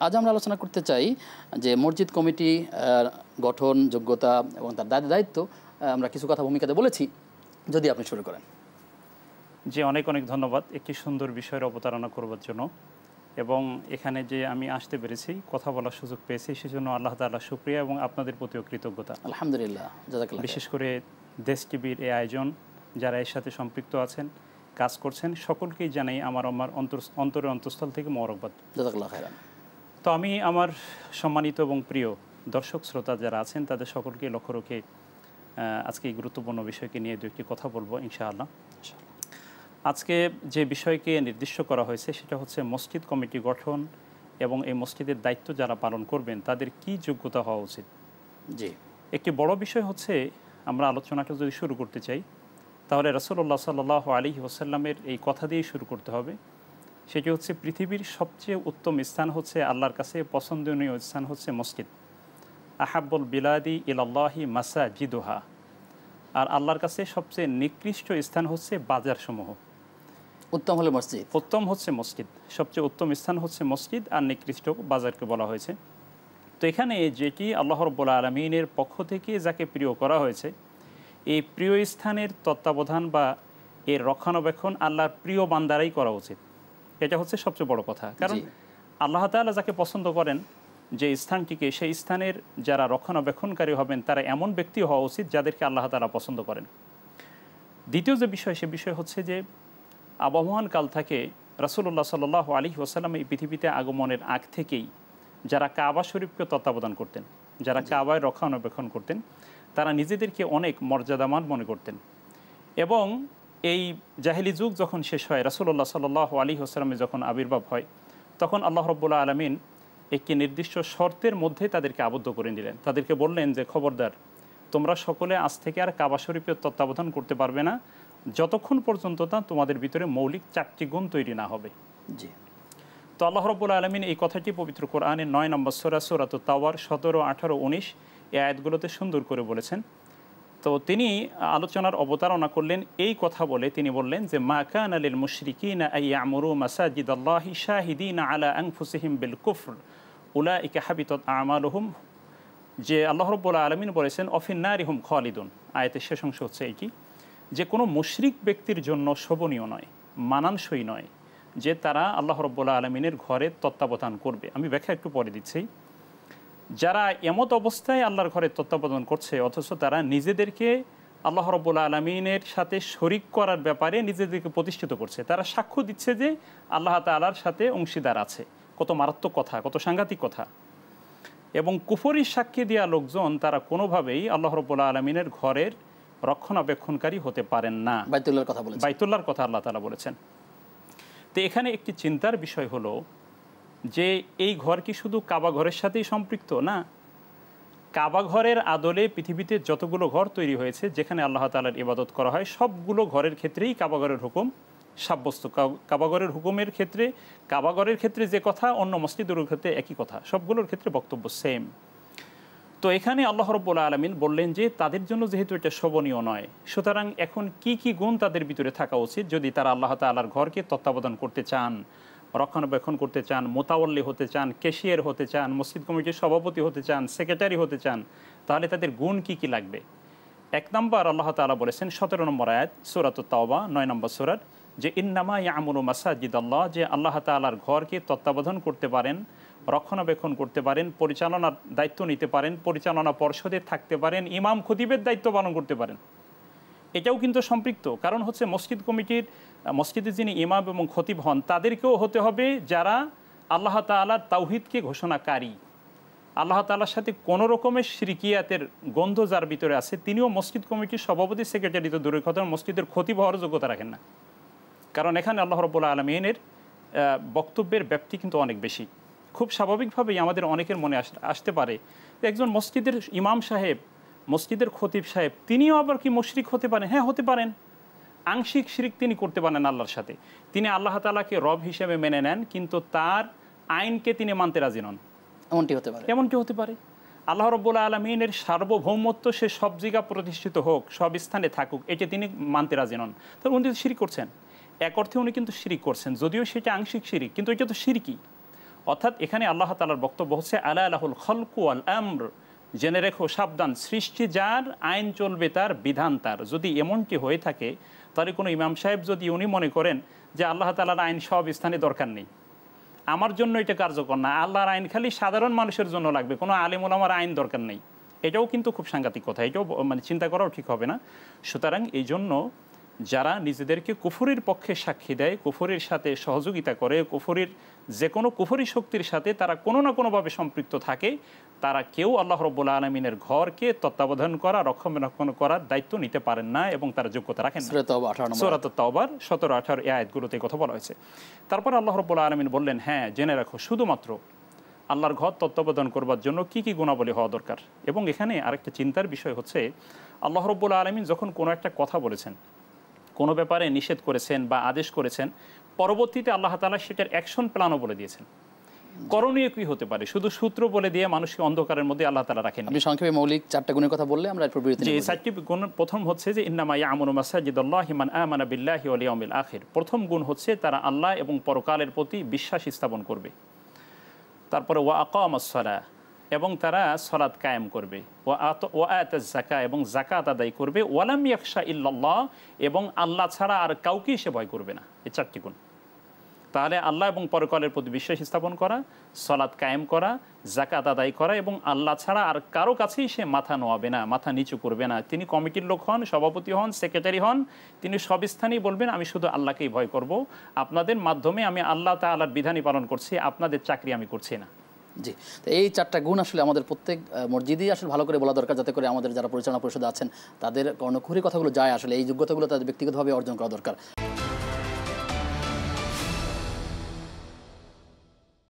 আজ আমরা আলোচনা করতে চাই যে মসজিদ কমিটি গঠন, যোগ্যতা এবং তার দায়িত্ব। আমরা কিছু কথা ভূমিকাতে বলেছি, যদি আপনি শুরু করেন। জি, অনেক অনেক ধন্যবাদ একটি সুন্দর বিষয়ের অবতারণা করবার জন্য। এবং এখানে যে আমি আসতে পেরেছি, কথা বলার সুযোগ পেয়েছি, সেজন্য আল্লাহ তাআলা শুকরিয়া এবং আপনাদের প্রতিও কৃতজ্ঞতা। আলহামদুলিল্লাহ, জাযাকাল্লাহ। বিশেষ করে দেশ টিভির এই আয়োজন, যারা এর সাথে সম্পৃক্ত আছেন, কাজ করছেন, সকলকেই জানাই আমার অন্তরের অন্তঃস্থল থেকে মোবারকবাদ। জাযাকাল্লাহ খাইরান। তো আমি আমার সম্মানিত এবং প্রিয় দর্শক শ্রোতা যারা আছেন, তাদের সকলকে লক্ষ্য রেখে আজকে এই গুরুত্বপূর্ণ বিষয়কে নিয়ে দু একটি কথা বলবো ইনশাআল্লাহ। আজকে যে বিষয়কে নির্দিষ্ট করা হয়েছে সেটা হচ্ছে মসজিদ কমিটি গঠন এবং এই মসজিদের দায়িত্ব যারা পালন করবেন তাদের কি যোগ্যতা হওয়া উচিত। জি, একটি বড় বিষয় হচ্ছে, আমরা আলোচনাটা যদি শুরু করতে চাই তাহলে রাসূলুল্লাহ সাল্লাল্লাহু আলাইহি ওয়াসাল্লামের এই কথা দিয়ে শুরু করতে হবে। সেটি হচ্ছে, পৃথিবীর সবচেয়ে উত্তম স্থান হচ্ছে, আল্লাহর কাছে পছন্দনীয় স্থান হচ্ছে মসজিদ। আহাব্বুল বিলাদি ইলাল্লাহি মাসাজিদুহা। আর আল্লাহর কাছে সবচেয়ে নিকৃষ্ট স্থান হচ্ছে বাজারসমূহ। উত্তম হলো মসজিদ, উত্তম হচ্ছে মসজিদ, সবচেয়ে উত্তম স্থান হচ্ছে মসজিদ, আর নিকৃষ্ট বাজারকে বলা হয়েছে। তো এখানে যেটি আল্লাহ রাব্বুল আলামিনের পক্ষ থেকে যাকে প্রিয় করা হয়েছে, এই প্রিয় স্থানের তত্ত্বাবধান বা এর রক্ষণাবেক্ষণ আল্লাহর প্রিয় বান্দারাই করা উচিত। এটা হচ্ছে সবচেয়ে বড় কথা। কারণ আল্লাহ তাআলা যাকে পছন্দ করেন, যে স্থানটিকে, সেই স্থানের যারা রক্ষণাবেক্ষণকারী হবেন তারা এমন ব্যক্তি হওয়া উচিত যাদেরকে আল্লাহ তাআলা পছন্দ করেন। দ্বিতীয় যে বিষয়, সে বিষয় হচ্ছে যে আবহমান কাল থেকে রাসূলুল্লাহ সাল্লাল্লাহু আলাইহি ওয়াসাল্লাম এই পৃথিবীতে আগমনের আগ থেকেই যারা কাবা শরীফকে তত্ত্বাবধান করতেন, যারা কাবায় রক্ষণাবেক্ষণ করতেন, তারা নিজেদেরকে অনেক মর্যাদামান মনে করতেন। এবং এই জাহেলি যুগ যখন শেষ হয়, রাসূলুল্লাহ সাল্লাল্লাহু আলাইহি ওয়াসাল্লামের যখন আবির্ভাব হয়, তখন আল্লাহ রাব্বুল আলামিন একটি নির্দিষ্ট শর্তের মধ্যে তাদেরকে আবদ্ধ করে নিলেন। তাদেরকে বললেন যে, খবরদার, তোমরা সকলে আজ থেকে আর কাবা শরীফের তত্ত্বাবধান করতে পারবে না যতক্ষণ পর্যন্ত না তোমাদের ভিতরে মৌলিক 4টি গুণ তৈরি না হবে। জি। তো আল্লাহ রাব্বুল আলামিন এই কথাটি পবিত্র কোরআনের 9 নম্বর সূরা সূরাতুত তাওবার 17, 18, 19 এই আয়াতগুলোতে সুন্দর করে বলেছেন। তো তিনি আলোচনার অবতারণা করলেন এই কথা বলে, তিনি বললেন যে, মা কানা লিল মুশরিকিনা আইয়ামুরু মাসাজিদাল্লাহি শাহিদিনা আলা আনফুসিহিম বিল কুফর উলাইকা হাবিতাত আমালুহুম। যে আল্লাহ রাব্বুল আলামিন বলেছেন, অফিন নারিহুম খালিদুন। আয়াতের শেষ অংশ হচ্ছে এইটি, যে কোনো মুশরিক ব্যক্তির জন্য শোভনীয় নয়, মানানসই নয় যে তারা আল্লাহ রাব্বুল আলামিনের ঘরে তত্ত্বাবধান করবে। আমি ব্যাখ্যা একটু পরে দিচ্ছি। যারা এমত অবস্থায় আল্লাহর ঘরে তত্ত্বাবধান করছে, অথচ তারা নিজেদেরকে আল্লাহ রাব্বুল আলামিনের সাথে শরিক করার ব্যাপারে নিজেদেরকে প্রতিষ্ঠিত করছে, তারা সাক্ষ্য দিচ্ছে যে আল্লাহ তাআলার সাথে অংশীদার আছে। কত মারাত্মক কথা, কত সাংঘাতিক কথা। এবং কুফরি সাক্ষী দেওয়া লোকজন তারা কোনোভাবেই আল্লাহ রাব্বুল আলামিনের ঘরের রক্ষণাবেক্ষণকারী হতে পারেন না। বাইতুল্লাহর কথা বলেছেন, বাইতুল্লাহর কথা আল্লাহ তাআলা বলেছেন। তো এখানে একটি চিন্তার বিষয় হলো যে এই ঘর কি শুধু কাবা ঘরের সাথেই সম্পৃক্ত? না, কাবা ঘরের আদলে পৃথিবীতে যতগুলো ঘর তৈরি হয়েছে যেখানে আল্লাহ তাআলার ইবাদত করা হয়, সবগুলো ঘরের ক্ষেত্রেই কাবা ঘরের হুকুম সাব্যস্ত। কাবা ঘরের হুকুমের ক্ষেত্রে, কাবা ঘরের ক্ষেত্রে যে কথা, অন্য মসজিদের ক্ষেত্রে একই কথা, সবগুলোর ক্ষেত্রে বক্তব্য সেম। তো এখানে আল্লাহ রাব্বুল আলামিন বললেন যে তাদের জন্য যেহেতু এটা শোভনীয় নয়, সুতরাং এখন কি কি গুণ তাদের ভিতরে থাকা উচিত যদি তারা আল্লাহ তাআলার ঘরকে তত্ত্বাবধান করতে চান, রক্ষণাবেক্ষণ করতে চান, মোতাওয়াল্লি হতে চান, ক্যাশিয়ার হতে চান, মসজিদ কমিটির সভাপতি হতে চান, সেক্রেটারি হতে চান, তাহলে তাদের গুণ কি কি লাগবে। 1 নম্বর আল্লাহ তাআলা বলেছেন 17 নম্বর আয়াত সূরাতুত তাওবা 9 নম্বর সূরার, যে ইন্নামা ইয়ামুরু মাসাজিদাল্লাহ, যে আল্লাহ তাআলার ঘরকে তত্ত্বাবধান করতে পারেন, রক্ষণাবেক্ষণ করতে পারেন, পরিচালনার দায়িত্ব নিতে পারেন, পরিচালনা পর্ষদে থাকতে পারেন, ইমাম খতিবের দায়িত্ব পালন করতে পারেন। এটাও কিন্তু সম্পৃক্ত। কারণ হচ্ছে মসজিদ কমিটির, মসজিদে যিনি ইমাম এবং খতিব হন তাদেরকেও হতে হবে যারা আল্লাহ তাআলার তাওহীদকে ঘোষণাকারী, আল্লাহ তাআলার সাথে কোনো রকমের শিরকিয়াতের গন্ধ যার ভিতরে আছে, তিনিও মসজিদ কমিটির সভাপতি, সেক্রেটারি তো দূরের কথা, মসজিদের খতিব হওয়ার যোগ্যতা রাখেন না। কারণ এখানে আল্লাহ রাব্বুল আলামিনের বক্তব্যের ব্যাপ্তি কিন্তু অনেক বেশি। খুব স্বাভাবিকভাবেই আমাদের অনেকের মনে আসতে পারে একজন মসজিদের ইমাম সাহেব, মসজিদের খতিব সাহেব, তিনিও আবার কি মুশরিক হতে পারেন? হ্যাঁ, হতে পারেন। আংশিক শিরক তিনি করতে পারেন আল্লাহর সাথে। তিনি আল্লাহ তাআলাকে রব হিসেবে মেনে নেন, কিন্তু তার আইনকে তিনি মানতে রাজি নন। এমনটি হতে পারে, এমনটি হতে পারে। আল্লাহ রাব্বুল আলামিনের সার্বভৌমত্ব সে সব জায়গা প্রতিষ্ঠিত হোক, সব স্থানে থাকুক, এটা তিনি মানতে রাজি নন। তাহলে উনি শিরক করছেন, এক অর্থে উনি কিন্তু শিরক করছেন, যদিও সেটা আংশিক শিরক, কিন্তু এটা তো শিরকই। অর্থাৎ এখানে আল্লাহ তাআলার বক্তব্য হচ্ছে আলা লাহুল খালকু ওয়াল আমর, জেনে রেখো সাবধান, সৃষ্টি যার, আইন চলবে তার, বিধান তার। যদি এমনটি হয়ে থাকে তাহলে কোনো ইমাম সাহেব যদি উনি মনে করেন যে আল্লাহ তাআলার আইন সব স্থানে দরকার নেই, আমার জন্য এটা কার্যকর না, আল্লাহর আইন খালি সাধারণ মানুষের জন্য লাগবে, কোনো আলেম ওলামার আইন দরকার নেই, এটাও কিন্তু খুব সাংঘাতিক কথা, এটাও মানে চিন্তা করাও ঠিক হবে না। সুতরাং এই জন্য যারা নিজেদেরকে কুফরির পক্ষে সাক্ষী দেয়, কুফরির সাথে সহযোগিতা করে, কুফরির যে কোনো কুফরি শক্তির সাথে তারা কোনো না কোনোভাবে সম্পৃক্ত থাকে, তারা কেউ আল্লাহ রাব্বুল আলামিনের ঘরকে তত্ত্বাবধান করা, রক্ষণাবেক্ষণ করার দায়িত্ব নিতে পারেন না এবং তারা যোগ্যতা রাখেন না। সূরা তাওবার 17-18 এই আয়াতগুলোতে কথা বলা হয়েছে। তারপর আল্লাহ রাব্বুল আলামিন বললেন, হ্যাঁ জেনে রাখো শুধুমাত্র আল্লাহর ঘর তত্ত্বাবধান করবার জন্য কি কি গুণাবলী হওয়া দরকার। এবং এখানে আরেকটা চিন্তার বিষয় হচ্ছে, আল্লাহ রাব্বুল আলামিন যখন কোনো একটা কথা বলেছেন, কোনো ব্যাপারে নিষেধ করেছেন বা আদেশ করেছেন, পরবর্তীতে আল্লাহ তাআলা সেটার অ্যাকশন প্ল্যানও বলে দিয়েছেন, করণীয় কি হতে পারে। শুধু সূত্র বলে দিয়ে মানুষকে অন্ধকারের মধ্যে আল্লাহ তাআলা রাখেন। আপনি সংক্ষেপে মৌলিক 4টা গুণের কথা বললে আমরা এরপর বিরতি নেব। যে 4টি গুণ, প্রথম হচ্ছে যে ইন্নামা ইয়ামুরু মাসাজিদাল্লাহি মান আমানা বিল্লাহি ওয়াল ইয়াউমিল আখির। প্রথম গুণ হচ্ছে তারা আল্লাহ এবং পরকালের প্রতি বিশ্বাস স্থাপন করবে। তারপরে ওয়া আকামাস সালাহ, এবং তারা সালাত কায়েম করবে, ওয়া আতাজ যাকাত, এবং যাকাত আদায় করবে, ওয়ালাম ইয়াখশা ইল্লাল্লাহ, এবং আল্লাহ ছাড়া আর কাউকেই সে ভয় করবে না। এই 4টি গুণ। তাহলে আল্লাহ এবং পরকালের প্রতি বিশ্বাস স্থাপন করা, সালাত কায়েম করা, যাকাত আদায় করা, এবং আল্লাহ ছাড়া আর কারো কাছেই সে মাথা নোয়াবে না, মাথা নিচু করবে না। তিনি কমিটির লোক হন, সভাপতি হন, সেক্রেটারি হন, তিনি সব স্থানেই বলবেন আমি শুধু আল্লাহকেই ভয় করব, আপনাদের মাধ্যমে আমি আল্লাহ তাআলার বিধানই পালন করছি, আপনাদের চাকরি আমি করছি না। জি, তো এই 4টা গুণ আসলে আমাদের প্রত্যেক মসজিদেই আসলে ভালো করে বলা দরকার, যাতে করে আমাদের যারা পরিচালনা পরিষদে আছেন তাদের কর্ণকুহরী কথাগুলো যায়, আসলে এই যোগ্যতাগুলো তাদের ব্যক্তিগতভাবে অর্জন করা দরকার।